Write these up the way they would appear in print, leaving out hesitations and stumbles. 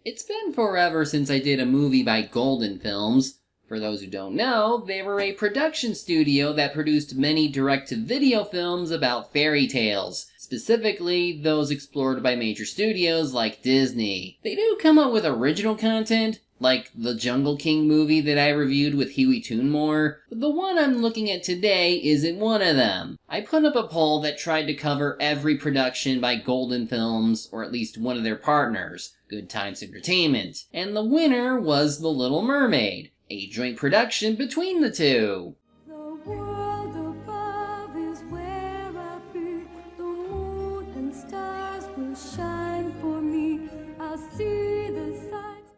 It's been forever since I did a movie by Golden Films. For those who don't know, they were a production studio that produced many direct-to-video films about fairy tales, specifically those explored by major studios like Disney. They do come up with original content, like the Jungle King movie that I reviewed with Huey Toonmore, but the one I'm looking at today isn't one of them. I put up a poll that tried to cover every production by Golden Films, or at least one of their partners, GoodTimes Entertainment, and the winner was The Little Mermaid, a joint production between the two. The world above is where I be. The moon and stars will shine for me. I'll see the sights.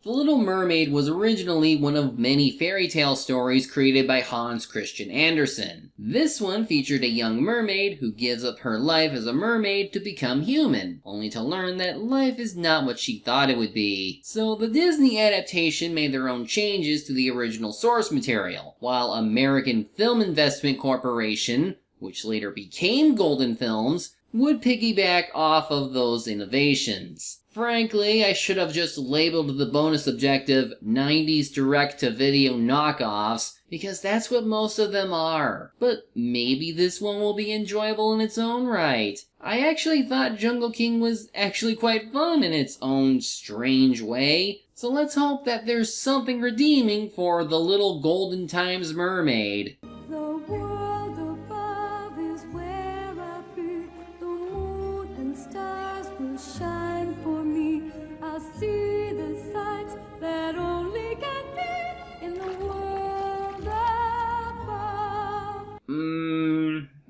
The Little Mermaid was originally one of many fairy tale stories created by Hans Christian Andersen. This one featured a young mermaid who gives up her life as a mermaid to become human, only to learn that life is not what she thought it would be. So the Disney adaptation made their own changes to the original source material, while American Film Investment Corporation, which later became Golden Films, would piggyback off of those innovations. Frankly, I should have just labeled the bonus objective 90s direct-to-video knockoffs, because that's what most of them are. But maybe this one will be enjoyable in its own right. I actually thought Jungle King was actually quite fun in its own strange way, so let's hope that there's something redeeming for the little Golden Times Mermaid. The world above is where I be. The moon and stars will shine for me. I'll see the sights that only can be in the world above.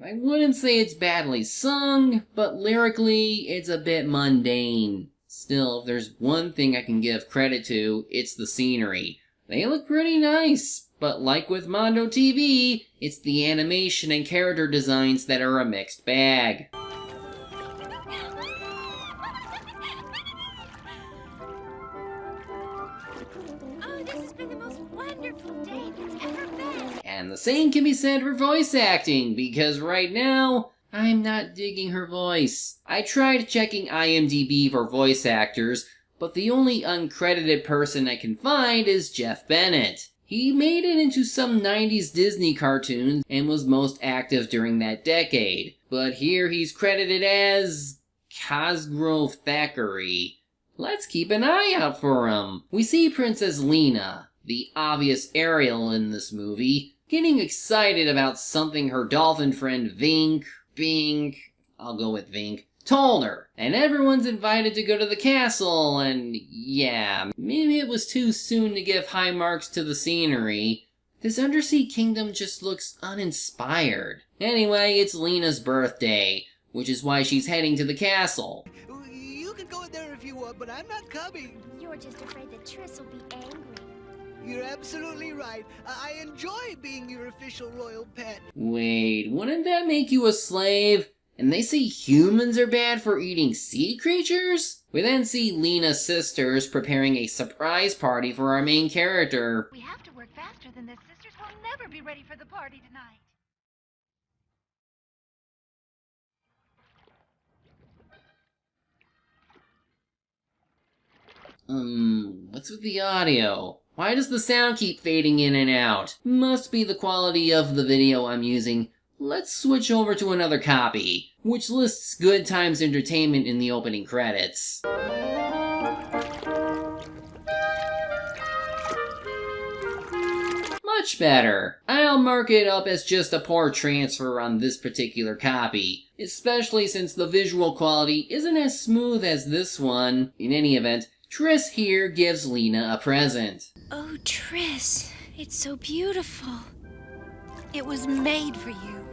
I wouldn't say it's badly sung, but lyrically, it's a bit mundane. Still, if there's one thing I can give credit to, it's the scenery. They look pretty nice, but like with Mondo TV, it's the animation and character designs that are a mixed bag. Oh, this has been the most wonderful day that's ever been. And the same can be said for voice acting, because right now, I'm not digging her voice. I tried checking IMDb for voice actors, but the only uncredited person I can find is Jeff Bennett. He made it into some 90s Disney cartoons and was most active during that decade, but here he's credited as Cosgrove Thackeray. Let's keep an eye out for him. We see Princess Lena, the obvious Ariel in this movie, getting excited about something her dolphin friend Vink, I'll go with Vink, told her. And everyone's invited to go to the castle, and yeah, maybe it was too soon to give high marks to the scenery. This undersea kingdom just looks uninspired. Anyway, it's Lena's birthday, which is why she's heading to the castle. You can go in there if you want, but I'm not coming. You're just afraid that Triss will be angry. You're absolutely right. I enjoy being your official royal pet. Wait, wouldn't that make you a slave? And they say humans are bad for eating sea creatures? We then see Lena's sisters preparing a surprise party for our main character. We have to work faster than this. Sisters will never be ready for the party tonight. What's with the audio? Why does the sound keep fading in and out? Must be the quality of the video I'm using. Let's switch over to another copy, which lists GoodTimes Entertainment in the opening credits. Much better. I'll mark it up as just a poor transfer on this particular copy, especially since the visual quality isn't as smooth as this one. In any event, Triss here gives Lena a present. Oh, Triss, it's so beautiful. It was made for you.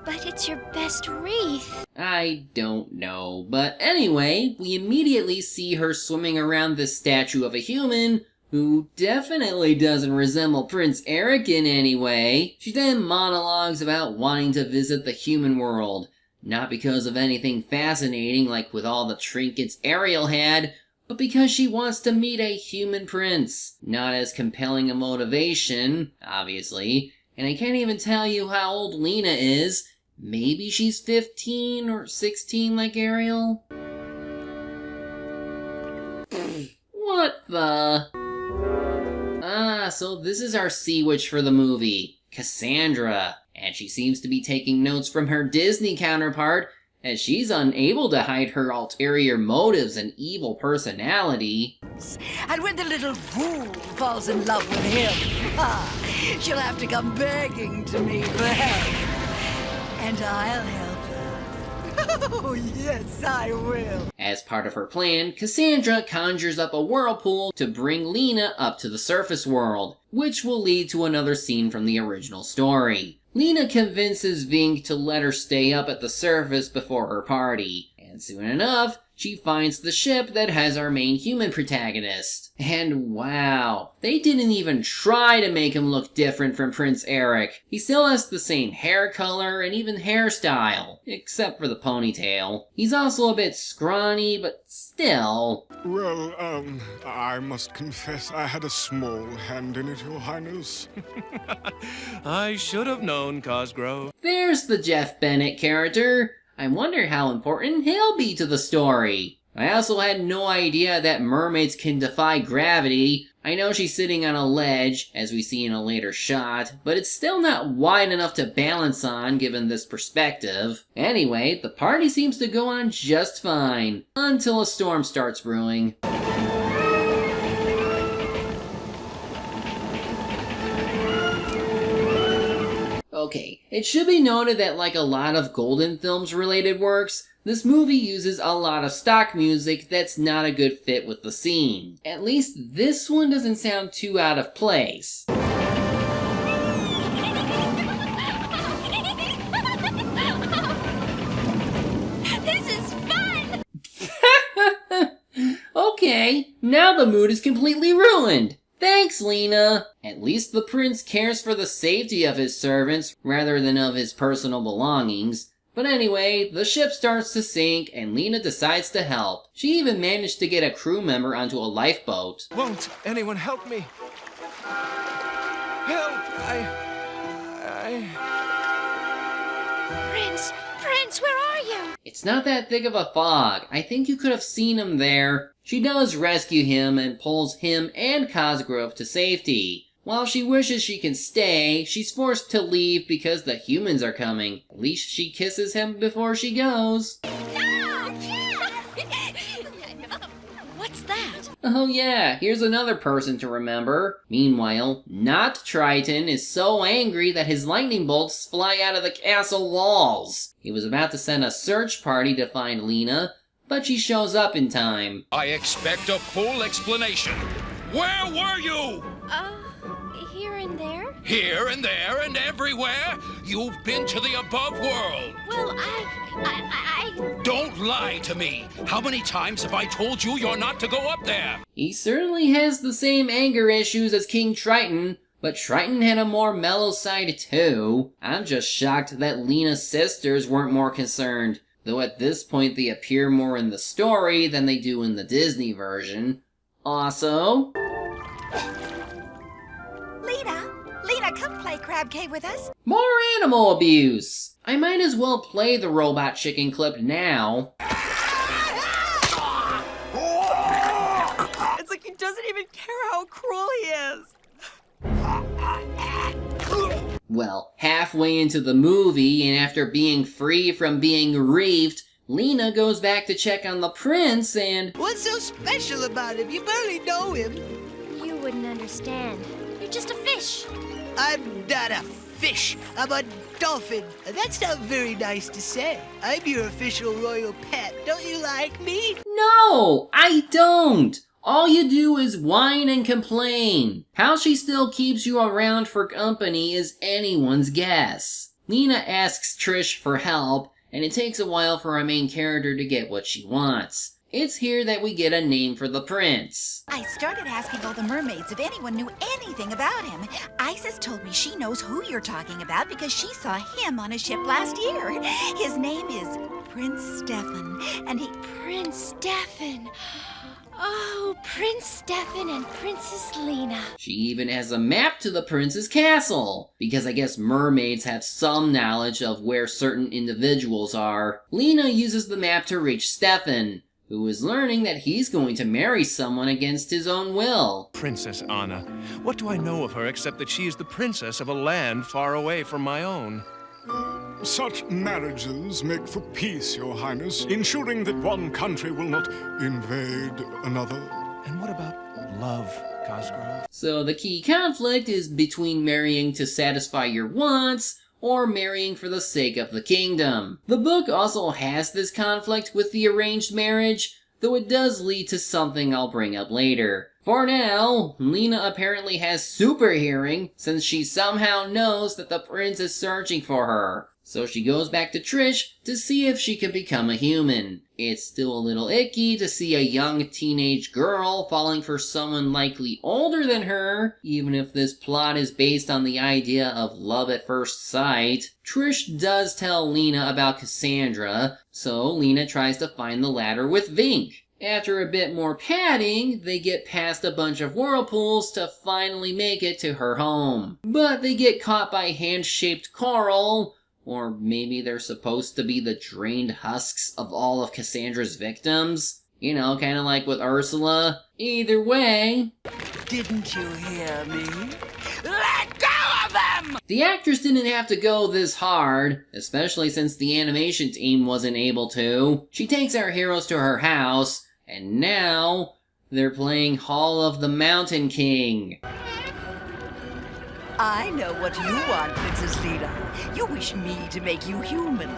But it's your best wreath. I don't know, but anyway, we immediately see her swimming around this statue of a human who definitely doesn't resemble Prince Eric in any way. She then monologues about wanting to visit the human world, not because of anything fascinating like with all the trinkets Ariel had, but because she wants to meet a human prince. Not as compelling a motivation, obviously, and I can't even tell you how old Lena is. Maybe she's 15 or 16 like Ariel? the... so this is our sea witch for the movie, Cassandra. And she seems to be taking notes from her Disney counterpart, as she's unable to hide her ulterior motives and evil personality. And when the little fool falls in love with him, she'll have to come begging to me for help. And I'll help her. Oh, yes, I will. As part of her plan, Cassandra conjures up a whirlpool to bring Lena up to the surface world, which will lead to another scene from the original story. Lena convinces Vink to let her stay up at the surface before her party, and soon enough, she finds the ship that has our main human protagonist. And wow, they didn't even try to make him look different from Prince Eric. He still has the same hair color and even hairstyle, except for the ponytail. He's also a bit scrawny, but still. Well, I must confess I had a small hand in it, Your Highness. I should have known, Cosgrove. There's the Jeff Bennett character. I wonder how important he'll be to the story. I also had no idea that mermaids can defy gravity. I know she's sitting on a ledge, as we see in a later shot, but it's still not wide enough to balance on given this perspective. Anyway, the party seems to go on just fine, until a storm starts brewing. Okay, it should be noted that like a lot of Golden Films related works, this movie uses a lot of stock music that's not a good fit with the scene. At least this one doesn't sound too out of place. This is fun! Okay, now the mood is completely ruined. Thanks, Lena! At least the prince cares for the safety of his servants rather than of his personal belongings. But anyway, the ship starts to sink and Lena decides to help. She even managed to get a crew member onto a lifeboat. Won't anyone help me? Help! Prince, where are you? It's not that thick of a fog. I think you could have seen him there. She does rescue him and pulls him and Cosgrove to safety. While she wishes she can stay, she's forced to leave because the humans are coming. At least she kisses him before she goes. What's that? Oh yeah, here's another person to remember. Meanwhile, not Triton is so angry that his lightning bolts fly out of the castle walls. He was about to send a search party to find Lena, but she shows up in time. I expect a full explanation. Where were you? Here and there? Here and there and everywhere. You've been to the above world. Well, I... Don't lie to me. How many times have I told you you're not to go up there? He certainly has the same anger issues as King Triton, but Triton had a more mellow side too. I'm just shocked that Lena's sisters weren't more concerned, though at this point they appear more in the story than they do in the Disney version. Also... Lena, come play Crab Cave with us. more animal abuse! I might as well play the robot chicken clip now. It's like he doesn't even care how cruel he is. Well, halfway into the movie, and after being free from being reefed, Lena goes back to check on the prince and... What's so special about him? You barely know him. You wouldn't understand. You're just a fish. I'm not a fish. I'm a dolphin. That's not very nice to say. I'm your official royal pet. Don't you like me? No, I don't! All you do is whine and complain. How she still keeps you around for company is anyone's guess. Lena asks Trish for help, and it takes a while for our main character to get what she wants. It's here that we get a name for the prince. I started asking all the mermaids if anyone knew anything about him. Isis told me she knows who you're talking about because she saw him on a ship last year. His name is Prince Stefan, and he... Prince Stefan. Oh, Prince Stefan and Princess Lena. She even has a map to the prince's castle, because I guess mermaids have some knowledge of where certain individuals are. Lena uses the map to reach Stefan, who is learning that he's going to marry someone against his own will. Princess Anna. What do I know of her except that she is the princess of a land far away from my own? Such marriages make for peace, Your Highness, ensuring that one country will not invade another. And what about love, Cosgrove? So the key conflict is between marrying to satisfy your wants or marrying for the sake of the kingdom. The book also has this conflict with the arranged marriage, though it does lead to something I'll bring up later. For now, Lena apparently has super hearing since she somehow knows that the prince is searching for her. So she goes back to Trish to see if she can become a human. It's still a little icky to see a young teenage girl falling for someone likely older than her, even if this plot is based on the idea of love at first sight. Trish does tell Lena about Cassandra, so Lena tries to find the ladder with Vink. After a bit more padding, they get past a bunch of whirlpools to finally make it to her home. But they get caught by hand-shaped coral, or maybe they're supposed to be the drained husks of all of Cassandra's victims. You know, kind of like with Ursula. Either way... Didn't you hear me? Let go of them! The actors didn't have to go this hard, especially since the animation team wasn't able to. She takes our heroes to her house, and now they're playing Hall of the Mountain King. I know what you want, Princess Lena. You wish me to make you human,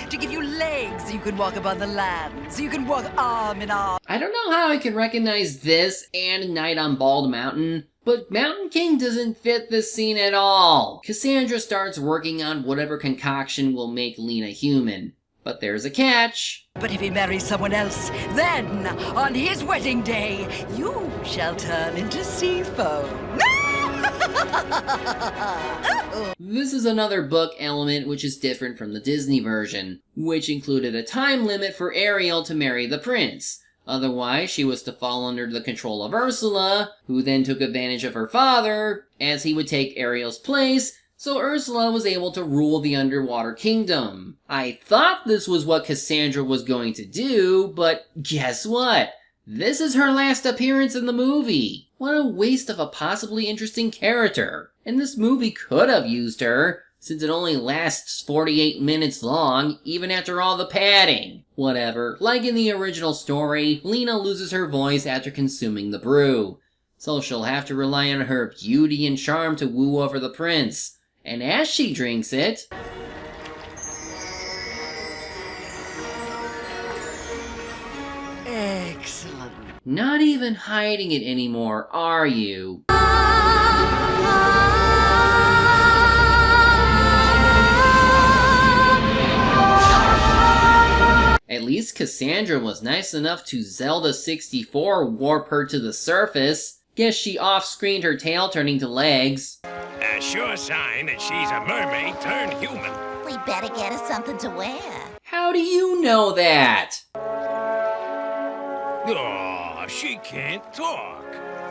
to give you legs so you can walk upon the land, so you can walk arm in arm. I don't know how I can recognize this and Night on Bald Mountain, but Mountain King doesn't fit this scene at all. Cassandra starts working on whatever concoction will make Lena human. But there's a catch. But if he marries someone else, then, on his wedding day, you shall turn into sea foam. This is another book element which is different from the Disney version, which included a time limit for Ariel to marry the prince. Otherwise, she was to fall under the control of Ursula, who then took advantage of her father, as he would take Ariel's place, so Ursula was able to rule the underwater kingdom. I thought this was what Cassandra was going to do, but guess what? This is her last appearance in the movie. What a waste of a possibly interesting character. And this movie could have used her, since it only lasts 48 minutes long, even after all the padding. Whatever, like in the original story, Lena loses her voice after consuming the brew. So she'll have to rely on her beauty and charm to woo over the prince. And as she drinks it... Excellent. Not even hiding it anymore, are you? At least Cassandra was nice enough to Zelda 64 warp her to the surface. Guess she off-screened her tail turning to legs. A sure sign that she's a mermaid turned human. We better get her something to wear. How do you know that? Oh, she can't talk.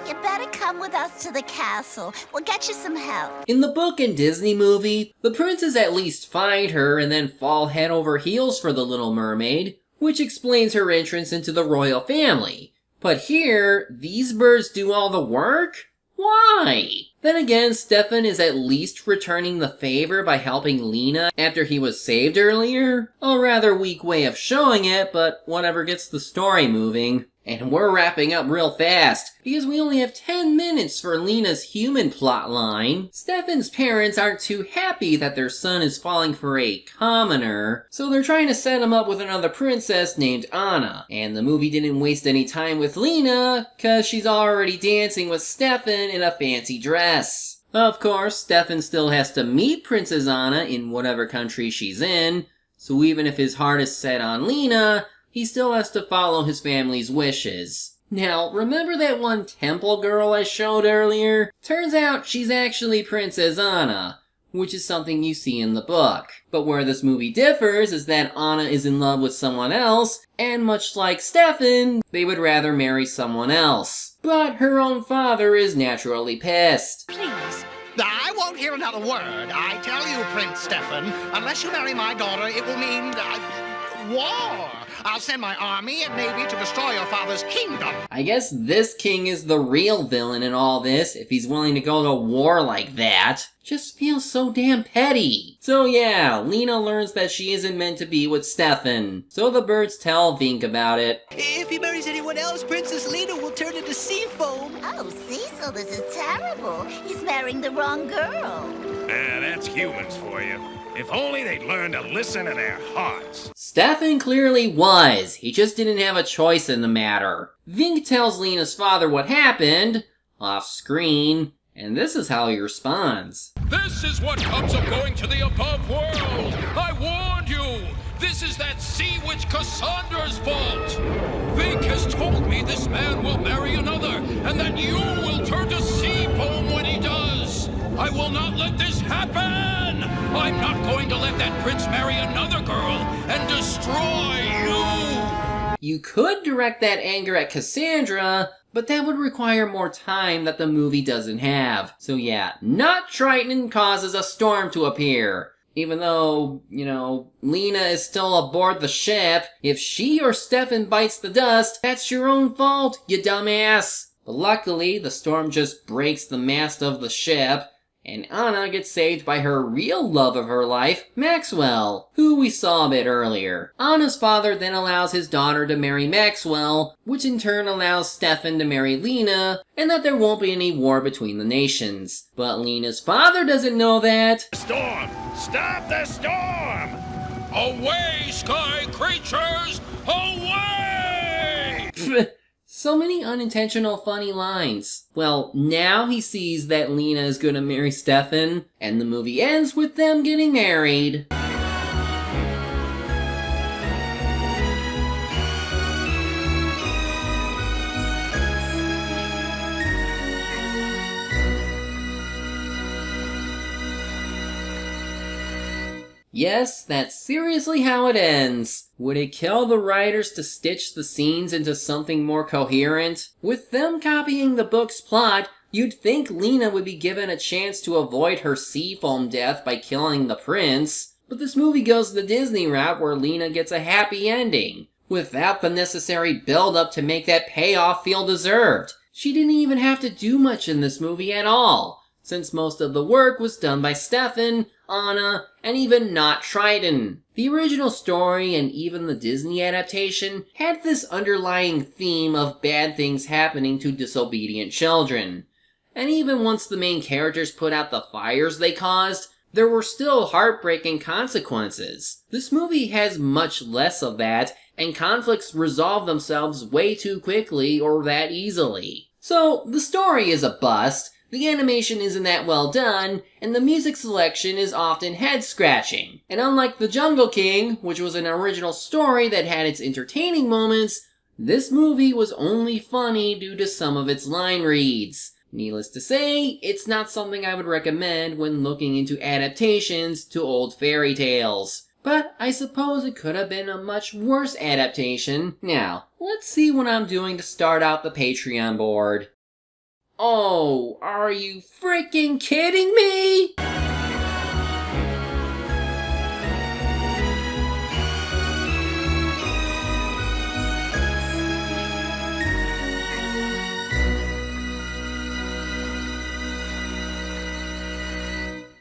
You better come with us to the castle. We'll get you some help. In the book and Disney movie, the princes at least find her and then fall head over heels for the Little Mermaid, which explains her entrance into the royal family. But here, these birds do all the work? Why? Then again, Stefan is at least returning the favor by helping Lena after he was saved earlier. A rather weak way of showing it, but whatever gets the story moving. And we're wrapping up real fast, because we only have 10 minutes for Lena's human plotline. Stefan's parents aren't too happy that their son is falling for a commoner, so they're trying to set him up with another princess named Anna. And the movie didn't waste any time with Lena, cause she's already dancing with Stefan in a fancy dress. Of course, Stefan still has to meet Princess Anna in whatever country she's in, so even if his heart is set on Lena, he still has to follow his family's wishes. Now, remember that one temple girl I showed earlier? Turns out she's actually Princess Anna, which is something you see in the book. But where this movie differs is that Anna is in love with someone else, and much like Stefan, they would rather marry someone else. But her own father is naturally pissed. Please. I won't hear another word. I tell you, Prince Stefan, unless you marry my daughter, it will mean... war. I'll send my army and navy to destroy your father's kingdom. I guess this king is the real villain in all this, if he's willing to go to war like that. Just feels so damn petty. So yeah, Lena learns that she isn't meant to be with Stefan. So the birds tell Vink about it. If he marries anyone else, Princess Lena will turn into sea foam. Oh, Cecil, this is terrible. He's marrying the wrong girl. That's humans for you. If only they'd learn to listen to their hearts. Stefan clearly was. He just didn't have a choice in the matter. Vink tells Lena's father what happened, off screen, and this is how he responds. This is what comes of going to the above world! I warned you! This is that sea witch Cassandra's fault! Vink has told me this man will marry another, and that you will turn to sea foam when he does! I will not let this happen! I'm not going to let that prince marry another girl and destroy you! You could direct that anger at Cassandra, but that would require more time that the movie doesn't have. So yeah, not Triton causes a storm to appear. Even though, Lena is still aboard the ship, if she or Stefan bites the dust, that's your own fault, you dumbass! But luckily, the storm just breaks the mast of the ship, and Anna gets saved by her real love of her life, Maxwell, who we saw a bit earlier. Anna's father then allows his daughter to marry Maxwell, which in turn allows Stefan to marry Lena, and that there won't be any war between the nations. But Lena's father doesn't know that. Storm! Stop the storm! Away, sky creatures! Away! So many unintentional funny lines. Well, now he sees that Lena is gonna marry Stefan, and the movie ends with them getting married. Yes, that's seriously how it ends. Would it kill the writers to stitch the scenes into something more coherent? With them copying the book's plot, you'd think Lena would be given a chance to avoid her seafoam death by killing the prince. But this movie goes the Disney route where Lena gets a happy ending, without the necessary build-up to make that payoff feel deserved. She didn't even have to do much in this movie at all, since most of the work was done by Stefan, Anna, and even not Triton. The original story and even the Disney adaptation had this underlying theme of bad things happening to disobedient children. And even once the main characters put out the fires they caused, there were still heartbreaking consequences. This movie has much less of that, and conflicts resolve themselves way too quickly or that easily. So, the story is a bust, the animation isn't that well done, and the music selection is often head-scratching. And unlike The Jungle King, which was an original story that had its entertaining moments, this movie was only funny due to some of its line reads. Needless to say, it's not something I would recommend when looking into adaptations to old fairy tales. But I suppose it could have been a much worse adaptation. Now, let's see what I'm doing to start out the Patreon board. Oh, are you freaking kidding me?